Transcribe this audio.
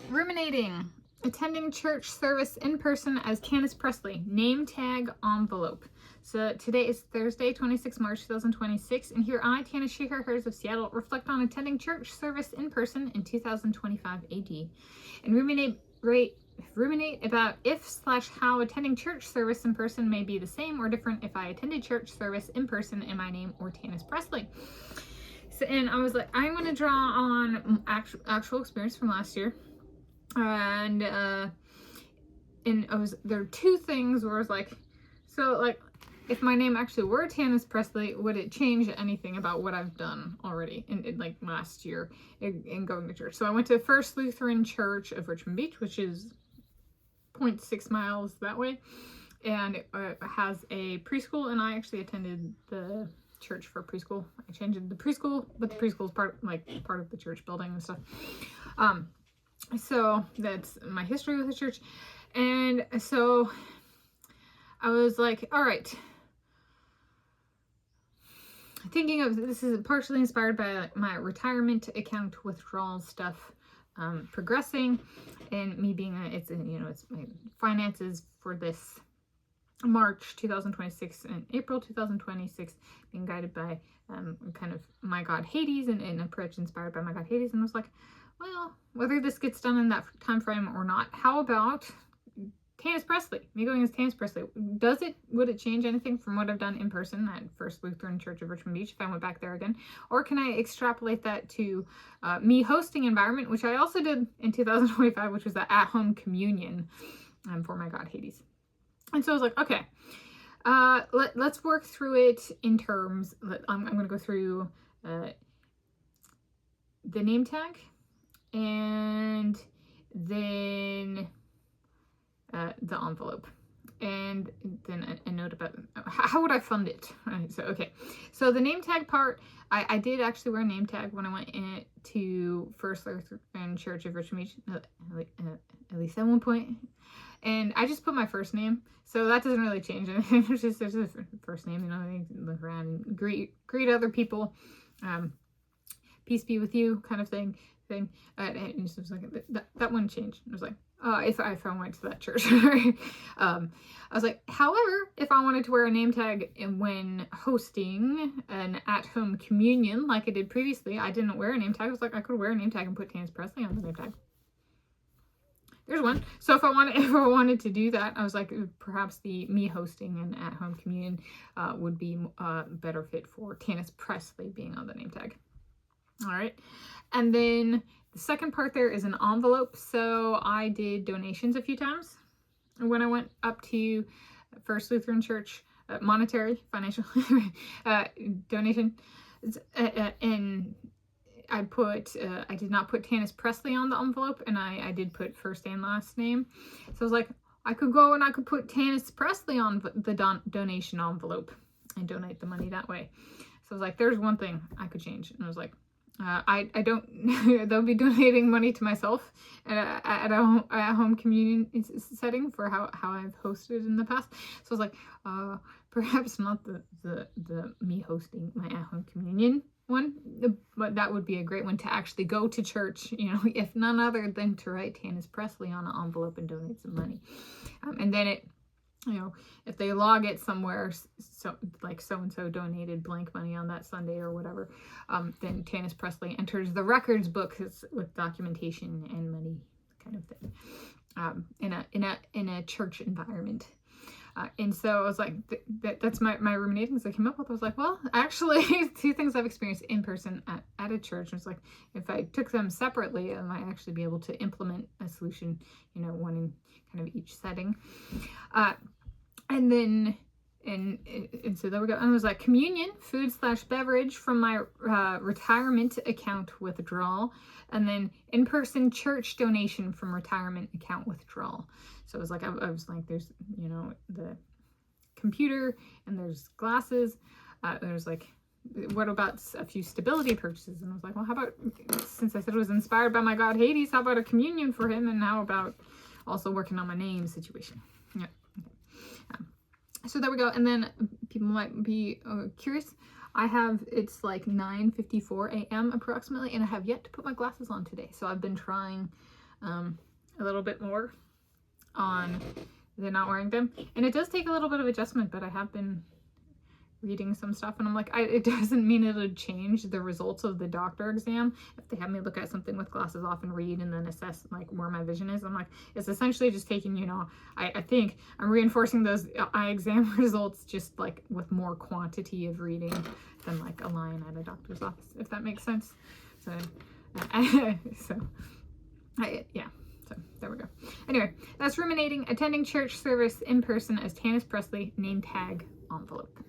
Ruminating. Attending church service in person as Tanis Presley. Name tag envelope. So today is Thursday, 26 March 2026, and here I, Tanis Sheher of Seattle, reflect on attending church service in person in 2025 AD, and ruminate about if/how attending church service in person may be the same or different if I attended church service in person in my name or Tanis Presley. So, and I was like, I'm going to draw on actual experience from last year. And I was, there are two things where I was like, so like, if my name actually were Tanis Presley, would it change anything about what I've done already in like last year in going to church? So I went to First Lutheran Church of Richmond Beach, which is 0.6 miles that way, and it has a preschool, and I actually attended the church for preschool. I changed the preschool, but the preschool is part of the church building and stuff. So that's my history with the church. And so I was like, all right, thinking of this is partially inspired by my retirement account withdrawal stuff progressing, and me being it's my finances for this March 2026 and April 2026 being guided by kind of my god Hades and an approach inspired by my god Hades, and I was like, well, whether this gets done in that time frame or not, how about Tanis Presley? Me going as Tanis Presley. Would it change anything from what I've done in person at First Lutheran Church of Richmond Beach if I went back there again? Or can I extrapolate that to me hosting environment, which I also did in 2025, which was the at-home communion for my god Hades. And so I was like, okay, let's work through it in terms, I'm going to go through the name tag, and then the envelope, and then a note about how would I fund it. Right, so okay, so the name tag part, I did actually wear a name tag when I went to First Lutheran Church of Richmond Beach, at least at one point, and I just put my first name, so that doesn't really change anything. There's a first name, I look around and greet other people, peace be with you kind of thing. And it was like that wouldn't change. I was like, if I went to that church. I was like, however, if I wanted to wear a name tag when hosting an at-home communion like I did previously, I didn't wear a name tag. I was like, I could wear a name tag and put Tanis Presley on the name tag. There's one. So if I wanted to do that, I was like, perhaps me hosting an at-home communion would be better fit for Tanis Presley being on the name tag. All right. And then the second part there is an envelope. So I did donations a few times when I went up to First Lutheran Church, monetary, financial donation. And I did not put Tanis Presley on the envelope, and I did put first and last name. So I was like, I could go and I could put Tanis Presley on the donation envelope and donate the money that way. So I was like, there's one thing I could change. And I was like, I don't, they'll be donating money to myself at a home communion setting for how I've hosted in the past. So I was like, perhaps not the me hosting my at-home communion one, but that would be a great one to actually go to church, if none other than to write Tanis Presley on an envelope and donate some money. And then it, if they log it somewhere, so like so-and-so donated blank money on that Sunday or whatever, then Tanis Presley enters the records book with documentation and money kind of thing, in a church environment. And so I was like, that's my ruminating I came up with. I was like, well, actually, two things I've experienced in person at a church. I was like, if I took them separately, I might actually be able to implement a solution, one in kind of each setting. And then, and so there we go. And I was like, communion, food/beverage from my retirement account withdrawal, and then in-person church donation from retirement account withdrawal. So it was like, I was like, there's, the computer, and there's glasses. There's like, what about a few stability purchases? And I was like, well, how about, since I said it was inspired by my god Hades, how about a communion for him? And how about also working on my name situation? Yeah. Okay. So there we go. And then people might be curious. It's like 9:54 a.m. approximately, and I have yet to put my glasses on today. So I've been trying a little bit more on the not wearing them. And it does take a little bit of adjustment, but I have been reading some stuff and I'm like, it doesn't mean it'll change the results of the doctor exam if they have me look at something with glasses off and read and then assess like where my vision is. I'm like, it's essentially just taking, you know, I think I'm reinforcing those eye exam results just like with more quantity of reading than like a line at a doctor's office, if that makes sense. So yeah, so there we go. Anyway, that's ruminating, attending church service in person as Tanis Presley, name tag, envelope.